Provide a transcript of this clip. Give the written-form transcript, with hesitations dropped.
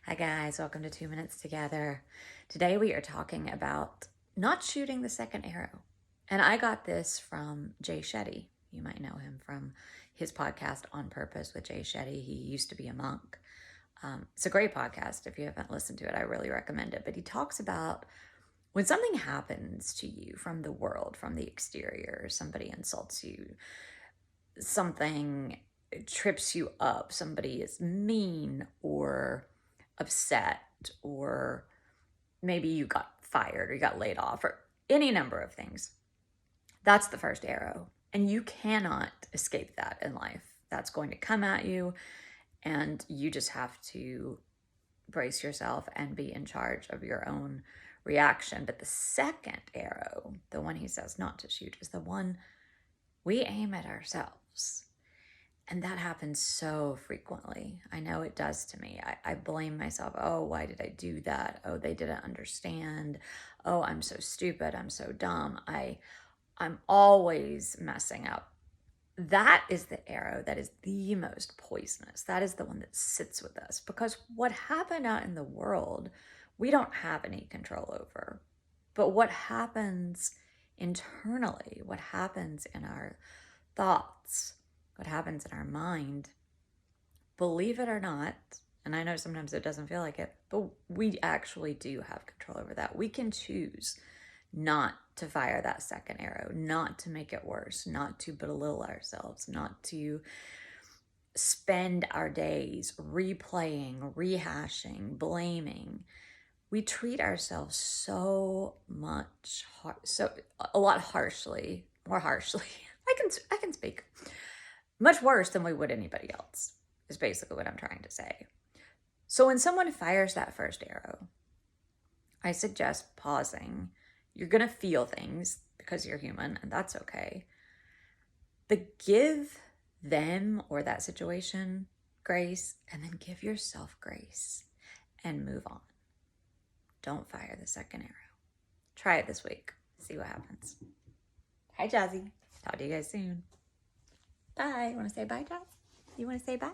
Hi guys, welcome to 2 Minutes Together. Today we are talking about not shooting the second arrow. And I got this from Jay Shetty. You might know him from his podcast On Purpose with Jay Shetty. He used to be a monk. It's a great podcast. If you haven't listened to it, I really recommend it. But he talks about when something happens to you from the world, from the exterior, somebody insults you, something trips you up, somebody is mean or upset, or maybe you got fired or you got laid off, or any number of things. That's the first arrow. And you cannot escape that in life. That's going to come at you, and you just have to brace yourself and be in charge of your own reaction. But the second arrow, the one he says not to shoot, is the one we aim at ourselves. And that happens so frequently. I know it does to me. I blame myself. Oh, why did I do that? Oh, they didn't understand. Oh, I'm so stupid. I'm so dumb. I'm always messing up. That is the arrow that is the most poisonous. That is the one that sits with us, because what happened out in the world, we don't have any control over. But what happens internally, what happens in our thoughts, what happens in our mind, believe it or not, and I know sometimes it doesn't feel like it, but we actually do have control over that. We can choose not to fire that second arrow, not to make it worse, not to belittle ourselves, not to spend our days replaying, rehashing, blaming. We treat ourselves so much, a lot harshly, more harshly. I can speak. Much worse than we would anybody else, is basically what I'm trying to say. So when someone fires that first arrow, I suggest pausing. You're going to feel things because you're human, and that's okay. But give them or that situation grace, and then give yourself grace and move on. Don't fire the second arrow. Try it this week. See what happens. Hi, Jazzy. Talk to you guys soon. Bye. You want to say bye, Jazz? You want to say bye?